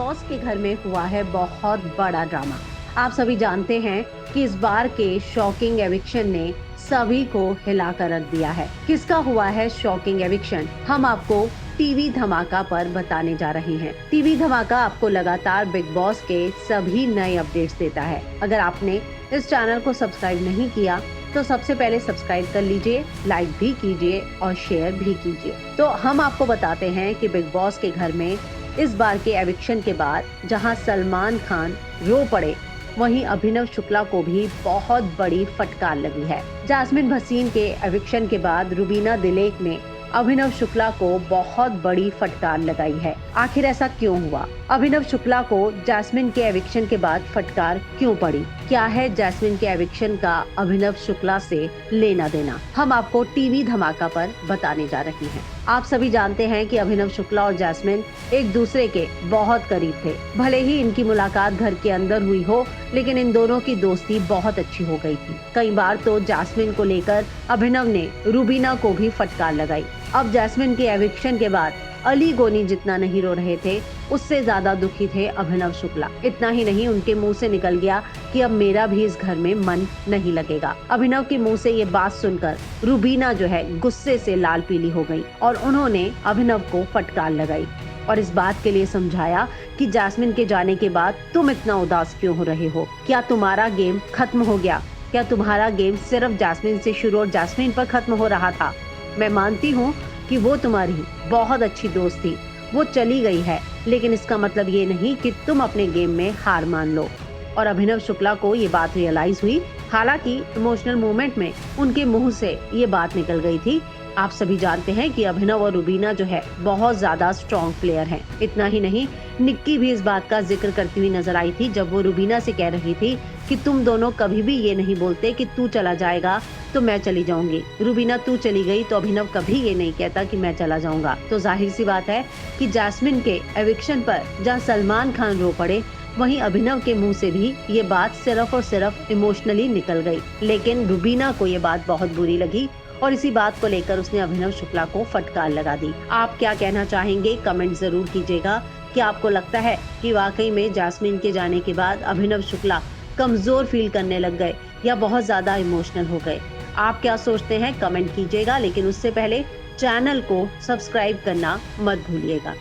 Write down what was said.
Boss के घर में हुआ है बहुत बड़ा ड्रामा। आप सभी जानते हैं कि इस बार के शॉकिंग एविक्शन ने सभी को हिला कर रख दिया है। किसका हुआ है शॉकिंग एविक्शन, हम आपको टीवी धमाका पर बताने जा रहे हैं। टीवी धमाका आपको लगातार बिग बॉस के सभी नए अपडेट्स देता है। अगर आपने इस चैनल को सब्सक्राइब नहीं किया तो सबसे पहले सब्सक्राइब कर लीजिए, लाइक भी कीजिए और शेयर भी कीजिए। तो हम आपको बताते हैं कि बिग बॉस के घर में इस बार के एविक्शन के बाद जहां सलमान खान रो पड़े, वहीं अभिनव शुक्ला को भी बहुत बड़ी फटकार लगी है। जैस्मिन भसीन के एविक्शन के बाद रुबीना दिलेक ने अभिनव शुक्ला को बहुत बड़ी फटकार लगाई है। आखिर ऐसा क्यों हुआ? अभिनव शुक्ला को जैस्मिन के एविक्शन के बाद फटकार क्यों पड़ी? क्या है जैस्मिन के एविक्शन का अभिनव शुक्ला से लेना देना? हम आपको टीवी धमाका पर बताने जा रहे हैं। आप सभी जानते हैं कि अभिनव शुक्ला और जैस्मिन एक दूसरे के बहुत करीब थे। भले ही इनकी मुलाकात घर के अंदर हुई हो, लेकिन इन दोनों की दोस्ती बहुत अच्छी हो गई थी। कई बार तो जैस्मिन को लेकर अभिनव ने रुबीना को भी फटकार लगाई। अब जैस्मिन के एविक्शन के बाद अली गोनी जितना नहीं रो रहे थे, उससे ज्यादा दुखी थे अभिनव शुक्ला। इतना ही नहीं, उनके मुंह से निकल गया कि अब मेरा भी इस घर में मन नहीं लगेगा। अभिनव के मुंह से ये बात सुनकर रुबीना जो है गुस्से से लाल पीली हो गई और उन्होंने अभिनव को फटकार लगाई और इस बात के लिए समझाया कि जैस्मिन के जाने के बाद तुम इतना उदास क्यों हो रहे हो? क्या तुम्हारा गेम खत्म हो गया? क्या तुम्हारा गेम सिर्फ जैस्मिन से शुरू और जैस्मिन पर खत्म हो रहा था? मैं मानती हूँ कि वो तुम्हारी बहुत अच्छी दोस्त थी, वो चली गई है, लेकिन इसका मतलब ये नहीं कि तुम अपने गेम में हार मान लो। और अभिनव शुक्ला को ये बात रियलाइज हुई। हालांकि इमोशनल मोमेंट में उनके मुंह से ये बात निकल गई थी। आप सभी जानते हैं कि अभिनव और रुबीना जो है बहुत ज्यादा स्ट्रॉन्ग प्लेयर हैं। इतना ही नहीं, निक्की भी इस बात का जिक्र करती हुई नजर आई थी जब वो रुबीना से कह रही थी कि तुम दोनों कभी भी ये नहीं बोलते कि तू चला जाएगा तो मैं चली जाऊंगी। रुबीना तू चली गई तो अभिनव कभी ये नहीं कहता कि मैं चला जाऊंगा। तो जाहिर सी बात है कि जैस्मिन के एविक्शन पर जहाँ सलमान खान रो पड़े, वहीं अभिनव के मुंह से भी ये बात सिर्फ और सिर्फ इमोशनली निकल गई। लेकिन रुबीना को ये बात बहुत बुरी लगी और इसी बात को लेकर उसने अभिनव शुक्ला को फटकार लगा दी। आप क्या कहना चाहेंगे? कमेंट जरूर कीजिएगा। क्या आपको लगता है कि वाकई में जैस्मिन के जाने के बाद अभिनव शुक्ला कमजोर फील करने लग गए या बहुत ज्यादा इमोशनल हो गए? आप क्या सोचते हैं? कमेंट कीजिएगा, लेकिन उससे पहले चैनल को सब्सक्राइब करना मत भूलिएगा।